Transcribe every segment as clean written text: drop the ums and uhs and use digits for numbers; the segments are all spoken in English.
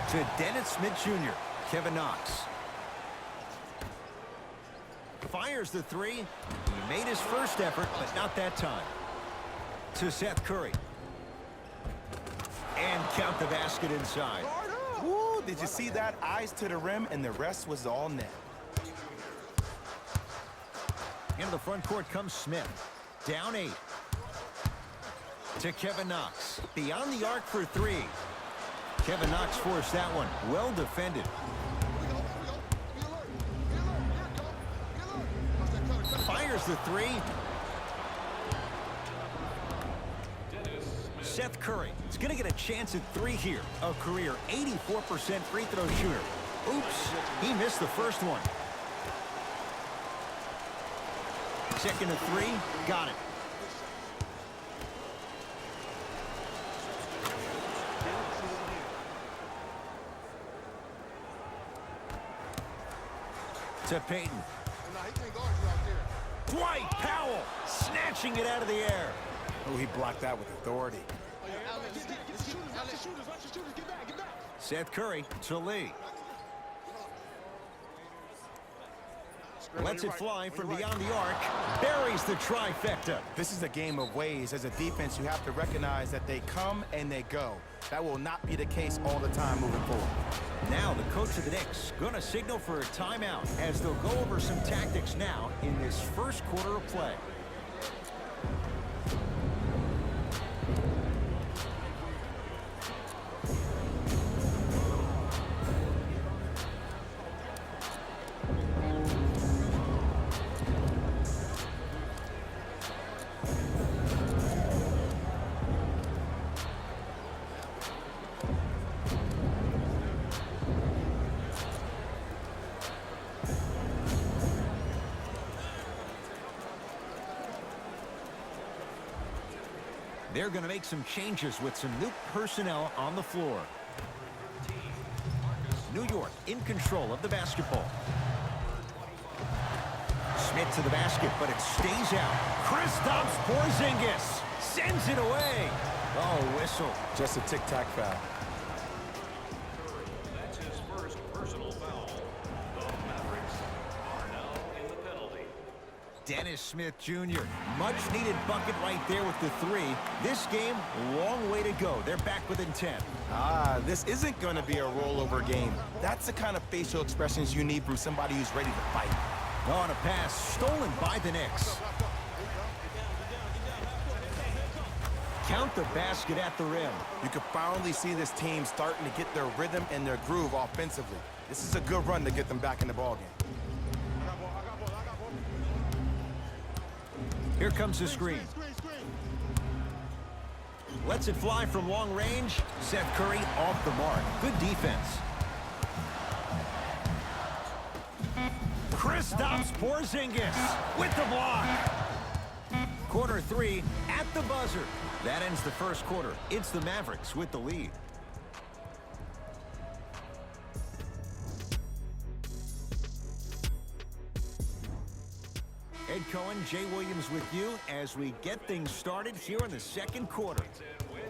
To Dennis Smith Jr., Kevin Knox. Fires the three. He made his first effort, but not that time. To Seth Curry. And count the basket inside. Woo, did you see that? Eyes to the rim, and the rest was all net. Into the front court comes Smith. Down 8. To Kevin Knox. Beyond the arc for 3. Kevin Knox forced that one. Well defended. Fires the 3. Seth Curry is going to get a chance at 3 here. A career 84% free throw shooter. Oops, he missed the first one. Second to 3, got it. To Payton. Dwight Powell snatching it out of the air. Oh, he blocked that with authority. Seth Curry to Lee. Lets it fly from beyond the arc. Buries the trifecta. This is a game of ways. As a defense, you have to recognize that they come and they go. That will not be the case all the time moving forward. Now the coach of the Knicks going to signal for a timeout as they'll go over some tactics now in this first quarter of play. They're going to make some changes with some new personnel on the floor. New York in control of the basketball. Smith to the basket, but it stays out. Kristaps Porzingis sends it away. Oh, whistle. Just a tic-tac foul. That's his first personal foul. The Mavericks are now in the penalty. Dennis Smith Jr. Much needed bucket right there with the 3. This game, long way to go. They're back within 10. This isn't going to be a rollover game. That's the kind of facial expressions you need from somebody who's ready to fight. On a pass stolen by the Knicks. Count the basket at the rim. You can finally see this team starting to get their rhythm and their groove offensively. This is a good run to get them back in the ballgame. Here comes the screen. Lets it fly from long range. Seth Curry off the mark. Good defense. Kristaps Porzingis with the block. Quarter 3 at the buzzer. That ends the first quarter. It's the Mavericks with the lead. Ed Cohen, Jay Williams with you as we get things started here in the second quarter.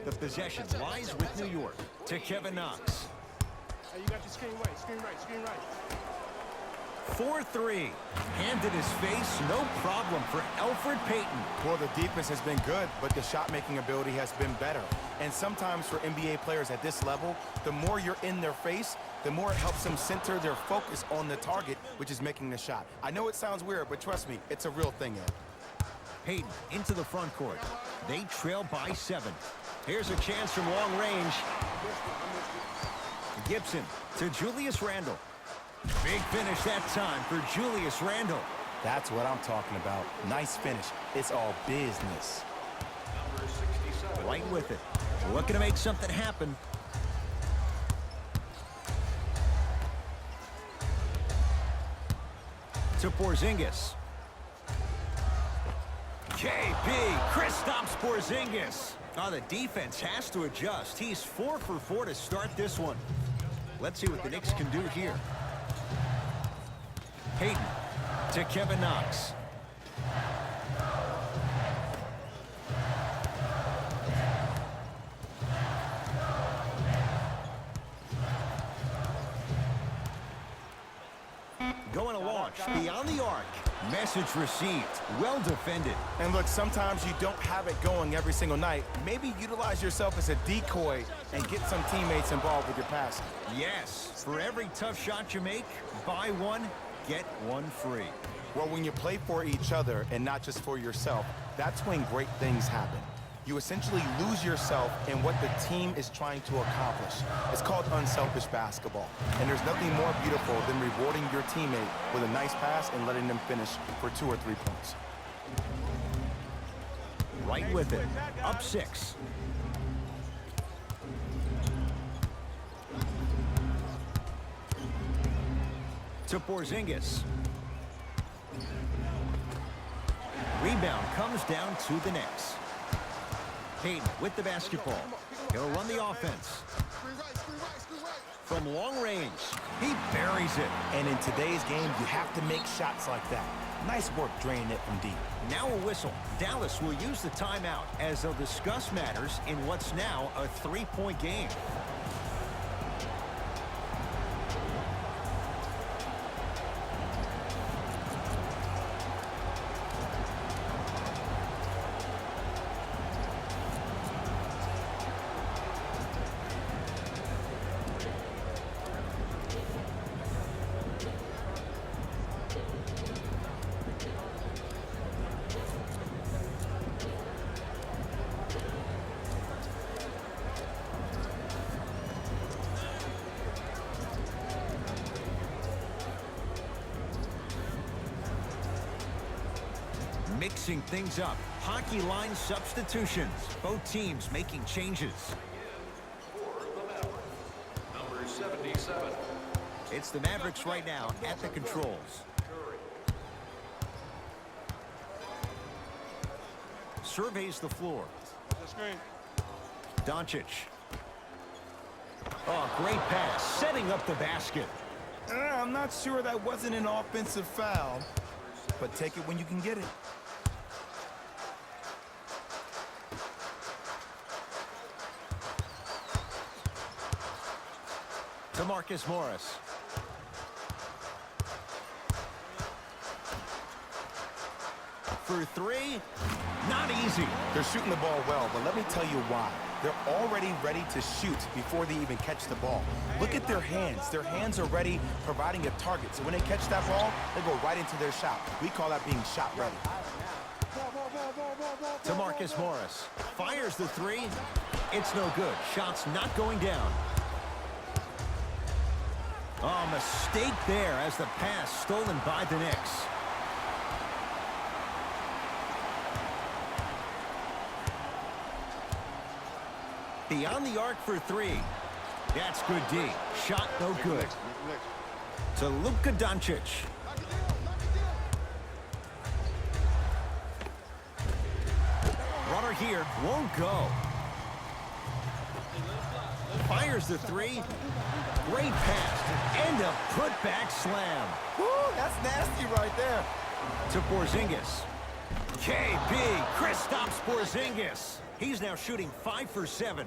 The possession lies with New York to Kevin Knox. Hey, you got your screen right, screen right, screen right. 4-3. Hand in his face, no problem for Elfrid Payton. Well, the defense has been good, but the shot-making ability has been better. And sometimes for NBA players at this level, the more you're in their face, the more it helps them center their focus on the target, which is making the shot. I know it sounds weird, but trust me, it's a real thing, Ed. Payton into the front court. They trail by 7. Here's a chance from long range. Gibson to Julius Randle. Big finish that time for Julius Randle. That's what I'm talking about. Nice finish. It's all business. Number 67. Right with it. Looking to make something happen. To Porzingis. KB, Kristaps Porzingis. Oh, the defense has to adjust. He's 4 for 4 to start this one. Let's see what the Knicks can do here. Payton to Kevin Knox. launch beyond the arc. Message received. Well defended. And look, sometimes you don't have it going every single night. Maybe utilize yourself as a decoy and get some teammates involved with your passing. Yes, for every tough shot you make, buy one, get one free. Well, when you play for each other and not just for yourself, that's when great things happen. You essentially lose yourself in what the team is trying to accomplish. It's called unselfish basketball. And there's nothing more beautiful than rewarding your teammate with a nice pass and letting them finish for 2 or 3 points. Right with it. Up 6. To Porzingis. Rebound comes down to the Knicks. Hayden with the basketball. He'll run the offense. From long range, he buries it. And in today's game, you have to make shots like that. Nice work draining it from deep. Now a whistle. Dallas will use the timeout as they'll discuss matters in what's now a 3-point game. Mixing things up. Hockey line substitutions. Both teams making changes. For the Mavericks, number 77. It's the Mavericks right now at the controls. Surveys the floor. The screen. Doncic. Oh, great pass. Setting up the basket. I'm not sure that wasn't an offensive foul, but take it when you can get it. To Marcus Morris. For 3, not easy. They're shooting the ball well, but let me tell you why. They're already ready to shoot before they even catch the ball. Look at their hands. Their hands are ready, providing a target. So when they catch that ball, they go right into their shot. We call that being shot ready. To Marcus Morris. Fires the 3. It's no good. Shot's not going down. Oh, mistake there as the pass stolen by the Knicks. Beyond the arc for 3. That's good D. Shot no good. To Luka Doncic. Runner here won't go. Fires the 3. Great pass. And a putback slam. Woo, that's nasty right there. To Porzingis. KB. Kristaps Porzingis. He's now shooting 5 for 7.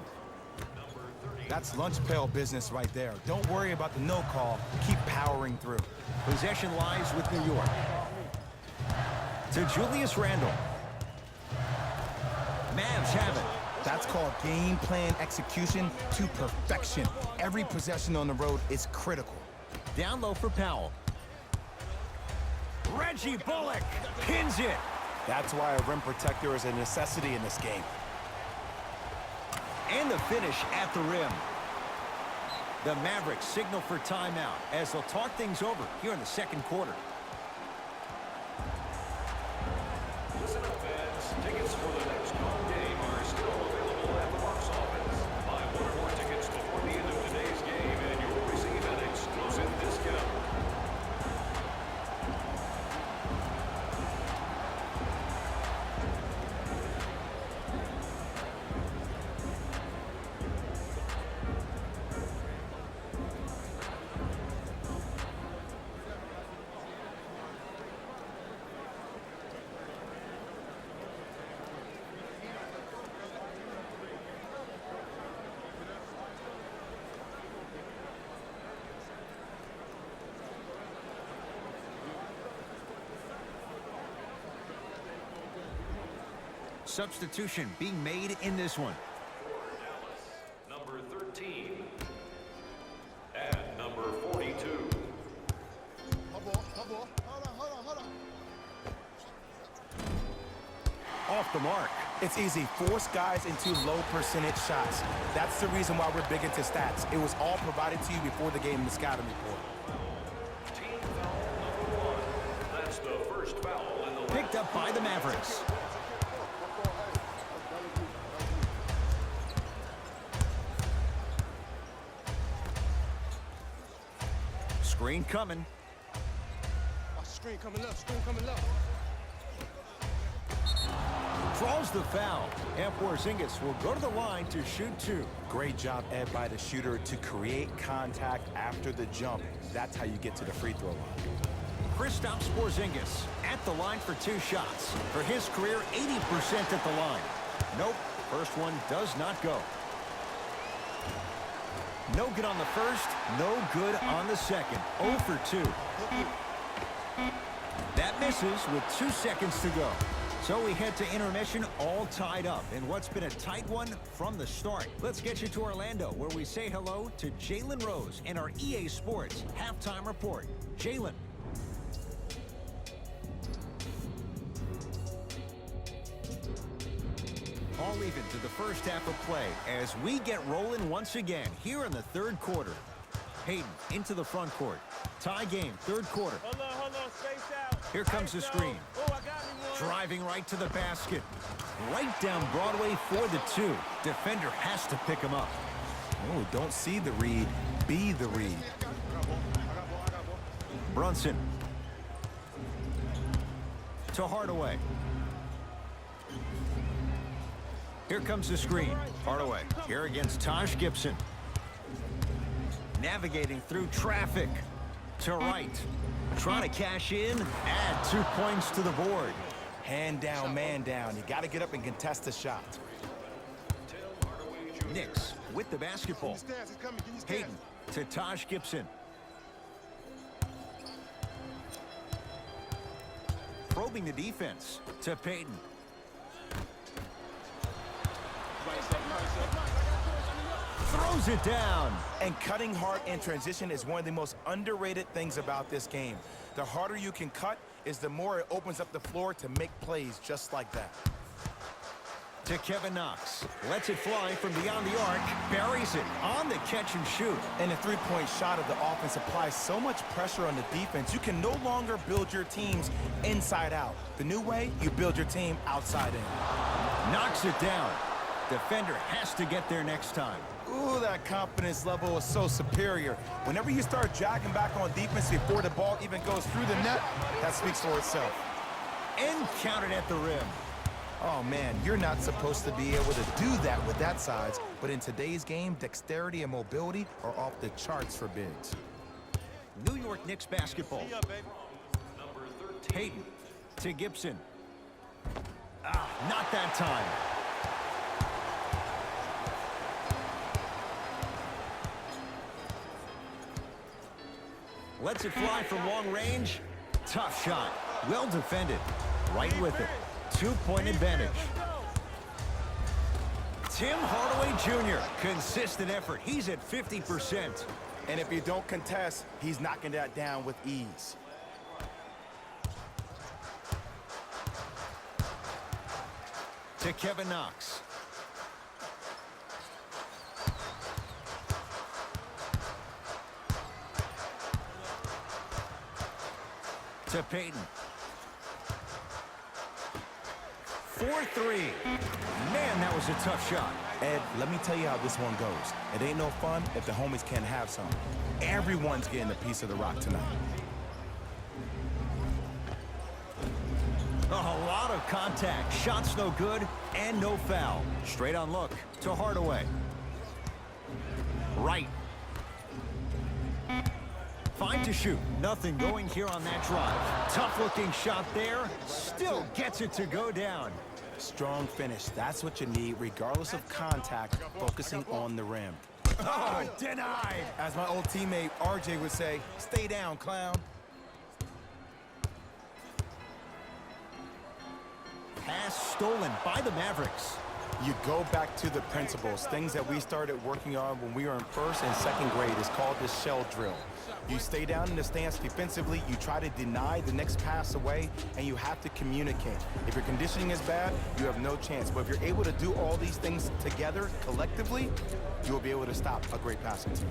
That's lunch pail business right there. Don't worry about the no call. Keep powering through. Possession lies with New York. To Julius Randle. Mavs have it. That's called game plan execution to perfection. Every possession on the road is critical. Down low for Powell. Reggie Bullock pins it. That's why a rim protector is a necessity in this game. And the finish at the rim. The Mavericks signal for timeout as they'll talk things over here in the second quarter. Listen up, fans. Tickets for the next home game are still available at the box office. Buy 1 or more tickets before the end of today's game, and you'll receive an exclusive discount. Substitution being made in this one. Number 13. And number 42. Hold on. Off the mark. It's easy. Force guys into low percentage shots. That's the reason why we're big into stats. It was all provided to you before the game in the scouting report. Team foul number 1. That's the first foul in the Picked up by the Mavericks. Screen coming. Screen coming left. Draws the foul. And Porzingis will go to the line to shoot 2. Great job, Ed, by the shooter to create contact after the jump. That's how you get to the free throw line. Kristaps Porzingis at the line for 2 shots. For his career, 80% at the line. Nope, first one does not go. No good on the first, no good on the second. 0 for 2. That misses with 2 seconds to go. So we head to intermission all tied up in what's been a tight one from the start. Let's get you to Orlando, where we say hello to Jalen Rose in our EA Sports halftime report. Jalen. All even to the first half of play as we get rolling once again here in the third quarter. Hayden into the front court. Tie game, third quarter. Hold on, space out. Here comes the screen. Oh, I got me one. Driving right to the basket. Right down Broadway for the 2. Defender has to pick him up. Oh, don't see the read, be the read. I got ball. Brunson. To Hardaway. Here comes the screen. Hardaway here against Taj Gibson. Navigating through traffic. To right. Trying to cash in. Add 2 points to the board. Hand down, man down. You got to get up and contest the shot. Knicks with the basketball. It's coming. Hayden to Taj Gibson. Probing the defense to Payton. Throws it down. And cutting hard in transition is one of the most underrated things about this game. The harder you can cut is the more it opens up the floor to make plays just like that. To Kevin Knox. Lets it fly from beyond the arc. Buries it on the catch and shoot. And the three-point shot of the offense applies so much pressure on the defense, you can no longer build your teams inside out. The new way, you build your team outside in. Knocks it down. Defender has to get there next time. Ooh, that confidence level is so superior. Whenever you start jogging back on defense before the ball even goes through the net, that speaks for itself. And counted at the rim. Oh, man, you're not supposed to be able to do that with that size, but in today's game, dexterity and mobility are off the charts for bigs. New York Knicks basketball. Hayden to Gibson. Not that time. Lets it fly from long range. Tough shot. Well defended. Right with it. 2-point advantage. Tim Hardaway Jr. Consistent effort. He's at 50%. And if you don't contest, he's knocking that down with ease. To Kevin Knox. To Payton. 4-3. Man, that was a tough shot. Ed, let me tell you how this one goes. It ain't no fun if the homies can't have some. Everyone's getting a piece of the rock tonight. A lot of contact. Shots no good and no foul. Straight on look to Hardaway. Right. Fine to shoot. Nothing going here on that drive. Tough-looking shot there. Still gets it to go down. Strong finish. That's what you need, regardless of contact, focusing on the rim. Oh, denied. As my old teammate RJ would say, stay down, clown. Pass stolen by the Mavericks. You go back to the principles, things that we started working on when we were in first and second grade. Is called the shell drill. You stay down in the stance defensively, you try to deny the next pass away, and you have to communicate. If your conditioning is bad, you have no chance. But if you're able to do all these things together, collectively, you will be able to stop a great passing team.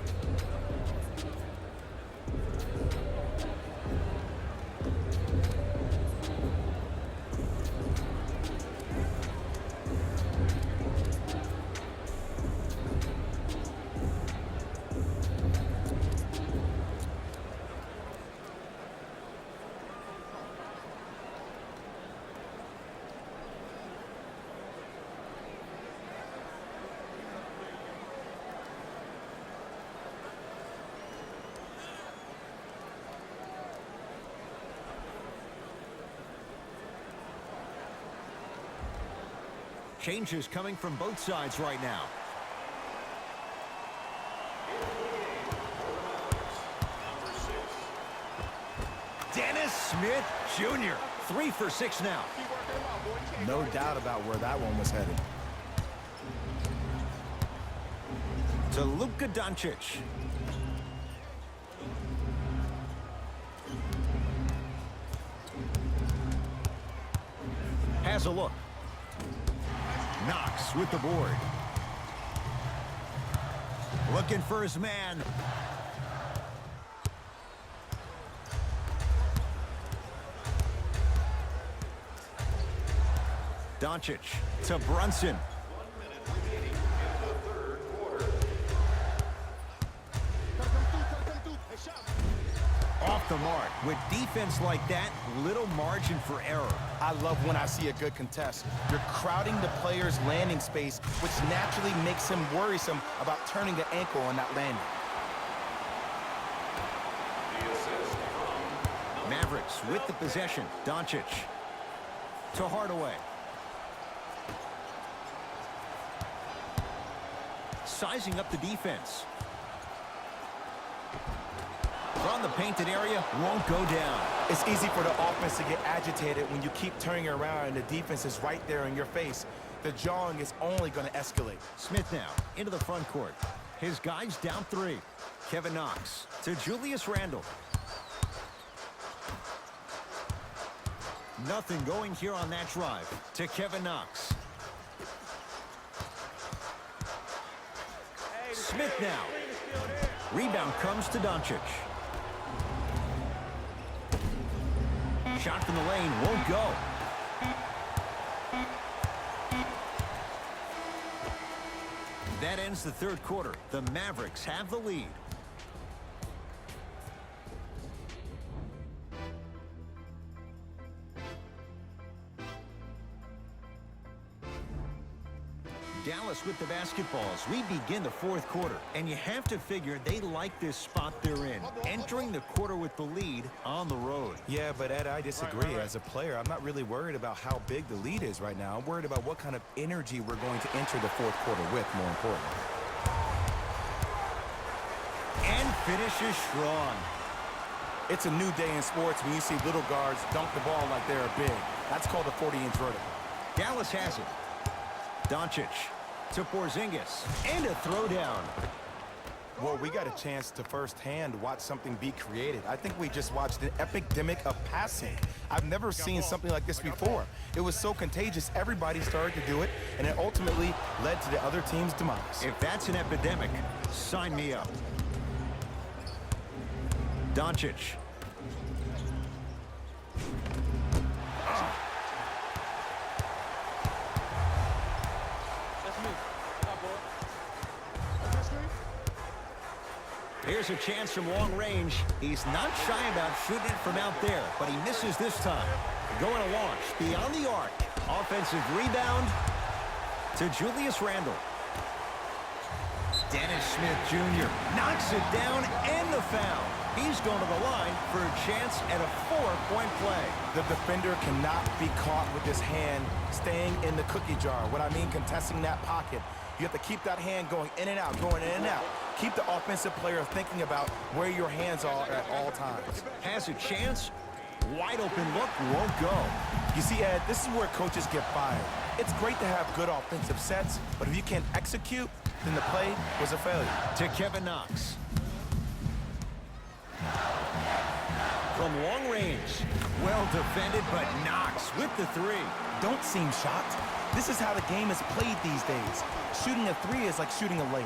Changes coming from both sides right now. Dennis Smith Jr. 3 for 6 now. No doubt about where that one was headed. To Luka Doncic. Has a look. Knox with the board. Looking for his man. Doncic to Brunson. 1 minute remaining in the third quarter. Off the mark. With defense like that, little margin for error. I love when I see a good contest. You're crowding the player's landing space, which naturally makes him worrisome about turning an ankle on that landing. The assist from Mavericks with the possession. Doncic to Hardaway. Sizing up the defense. From the painted area, won't go down. It's easy for the offense to get agitated when you keep turning around and the defense is right there in your face. The jawing is only going to escalate. Smith now into the front court. His guys down 3. Kevin Knox to Julius Randle. Nothing going here on that drive. To Kevin Knox. Smith now. Rebound comes to Doncic. Shot from the lane won't go. That ends the third quarter. The Mavericks have the lead. Dallas with the basketballs. We begin the fourth quarter, and you have to figure they like this spot they're in, entering the quarter with the lead on the road. Yeah, but Ed, I disagree. As a player, I'm not really worried about how big the lead is right now. I'm worried about what kind of energy we're going to enter the fourth quarter with, more importantly. And finishes strong. It's a new day in sports when you see little guards dunk the ball like they're big. That's called a 40-inch vertical. Dallas has it. Doncic to Porzingis. And a throwdown. Well, we got a chance to firsthand watch something be created. I think we just watched an epidemic of passing. I've never seen something like this before. It was so contagious, everybody started to do it, and it ultimately led to the other team's demise. If that's an epidemic, sign me up. Doncic. Here's a chance from long range. He's not shy about shooting it from out there, but he misses this time. Going to launch beyond the arc. Offensive rebound to Julius Randle. Dennis Smith Jr. knocks it down and the foul. He's going to the line for a chance at a 4-point play. The defender cannot be caught with his hand staying in the cookie jar. What I mean, contesting that pocket. You have to keep that hand going in and out, going in and out. Keep the offensive player thinking about where your hands are at all times. Has a chance. Wide open look won't go. You see, Ed, this is where coaches get fired. It's great to have good offensive sets, but if you can't execute, then the play was a failure. To Kevin Knox. From long range. Well defended, but Knox with the three. Don't seem shocked. This is how the game is played these days. Shooting a three is like shooting a layup.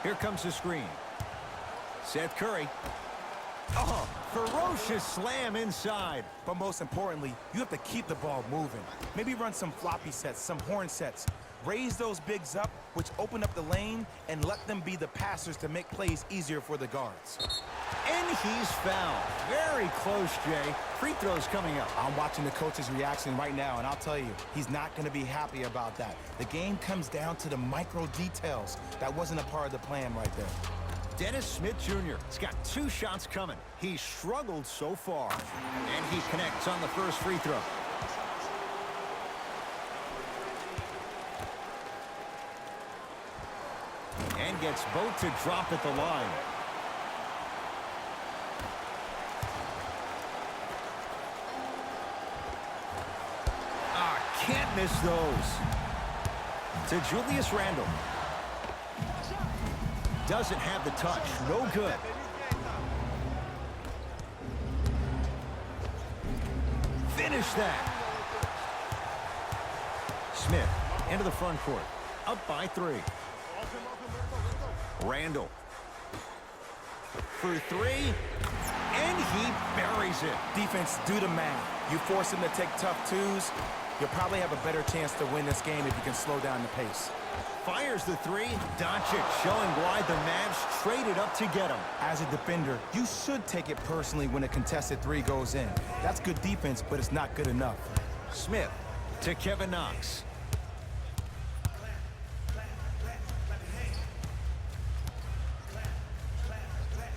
Here comes the screen. Seth Curry. Oh, ferocious slam inside. But most importantly, you have to keep the ball moving. Maybe run some floppy sets, some horn sets. Raise those bigs up, which open up the lane, and let them be the passers to make plays easier for the guards. And he's fouled. Very close, Jay. Free throws coming up. I'm watching the coach's reaction right now, and I'll tell you, he's not going to be happy about that. The game comes down to the micro details. That wasn't a part of the plan right there. Dennis Smith Jr. has got 2 shots coming. He's struggled so far. And he connects on the first free throw. And gets both to drop at the line. Can't miss those. To Julius Randle. Doesn't have the touch. No good. Finish that. Smith into the front court. Up by 3. Randle. For 3. And he buries it. Defense, do the math. You force him to take tough twos, you'll probably have a better chance to win this game if you can slow down the pace. Fires the 3. Doncic showing why the Mavs traded up to get him. As a defender, you should take it personally when a contested 3 goes in. That's good defense, but it's not good enough. Smith to Kevin Knox.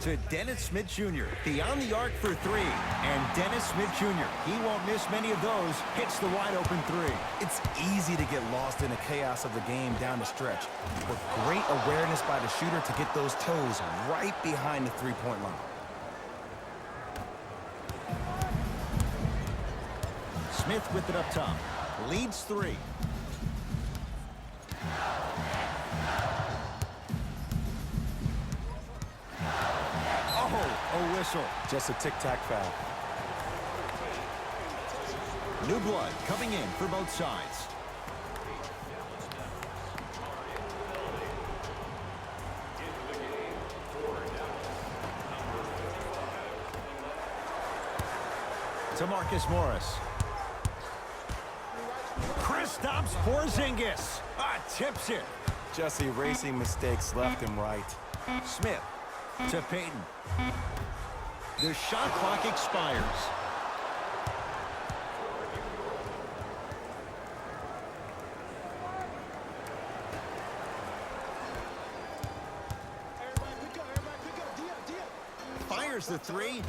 To Dennis Smith Jr. Beyond the arc for 3. And Dennis Smith Jr. He won't miss many of those. Hits the wide open 3. It's easy to get lost in the chaos of the game down the stretch. But great awareness by the shooter to get those toes right behind the three-point line. Smith with it up top. Leads 3. A whistle. Just a tic-tac foul. New blood coming in for both sides. To Marcus Morris. Kristaps Porzingis. Tips it. Just erasing mistakes left and right. Smith to Payton. The shot clock expires. Fires the 3,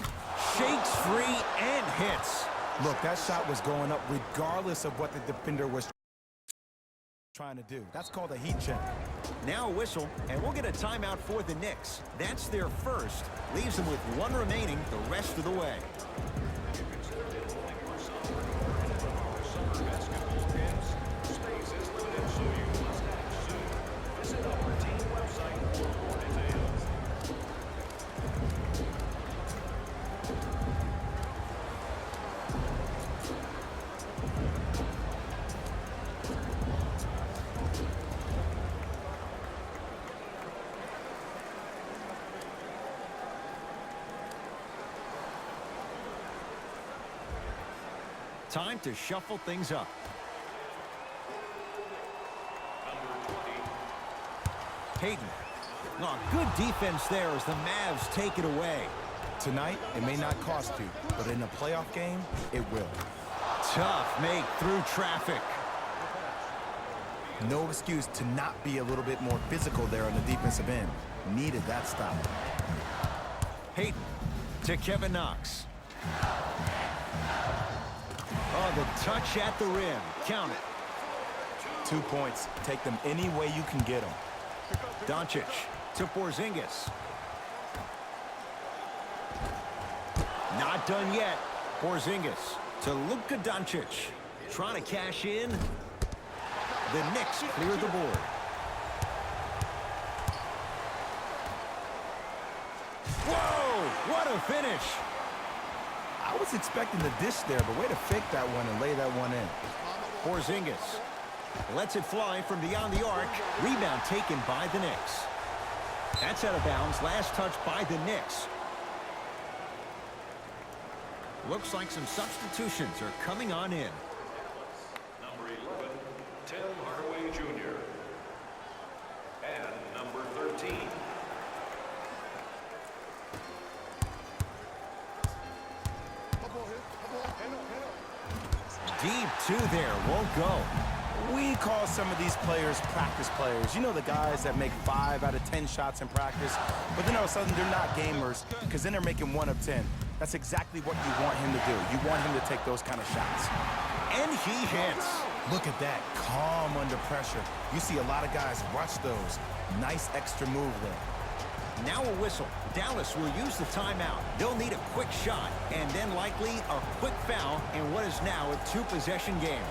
shakes free, and hits. Look, that shot was going up regardless of what the defender was trying to do. That's called a heat check. Now a whistle, and we'll get a timeout for the Knicks. That's their first. Leaves them with 1 remaining the rest of the way. Time to shuffle things up. Payton. Oh, good defense there as the Mavs take it away. Tonight, it may not cost you, but in a playoff game, it will. Tough make through traffic. No excuse to not be a little bit more physical there on the defensive end. Needed that stop. Payton to Kevin Knox. Oh, the touch at the rim. Count it. 2 points. Take them any way you can get them. Doncic to Porzingis. Not done yet. Porzingis to Luka Doncic. Trying to cash in. The Knicks clear the board. Whoa! What a finish! I was expecting the dish there, but way to fake that one and lay that one in. Porzingis lets it fly from beyond the arc. Rebound taken by the Knicks. That's out of bounds. Last touch by the Knicks. Looks like some substitutions are coming on in. Number 11, Tim Hardaway Jr. And number 13. Deep two there, won't go. We call some of these players practice players. You know, the guys that make 5 out of 10 shots in practice, but then all of a sudden they're not gamers because then they're making 1 of 10. That's exactly what you want him to do. You want him to take those kind of shots. And he hits. Look at that, calm under pressure. You see a lot of guys watch those. Nice extra move there. Now a whistle. Dallas will use the timeout. They'll need a quick shot and then likely a quick foul in what is now a 2-possession game.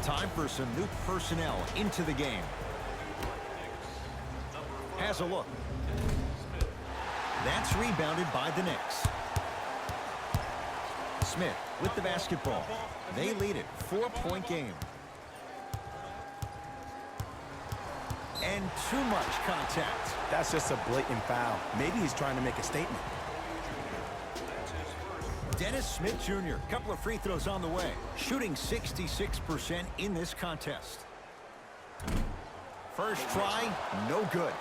Time for some new personnel into the game. Has a look. That's rebounded by the Knicks. Smith with the basketball. They lead it. 4-point game. And too much contact. That's just a blatant foul. Maybe he's trying to make a statement. Dennis Smith Jr. Couple of free throws on the way. Shooting 66% in this contest. First try, no good.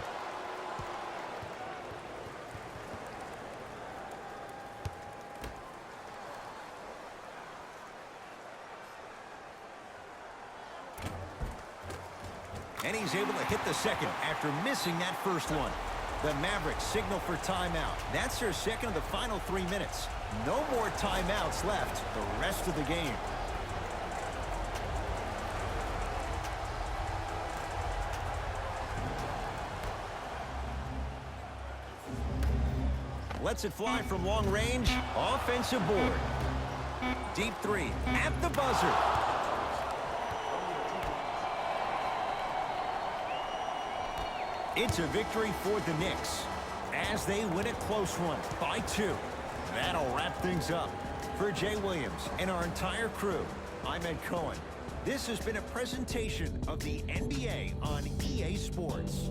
And he's able to hit the second after missing that first one. The Mavericks signal for timeout. That's their second of the final 3 minutes. No more timeouts left the rest of the game. Lets it fly from long range. Offensive board. Deep three at the buzzer. It's a victory for the Knicks as they win a close one by 2. That'll wrap things up. For Jay Williams and our entire crew, I'm Ed Cohen. This has been a presentation of the NBA on EA Sports.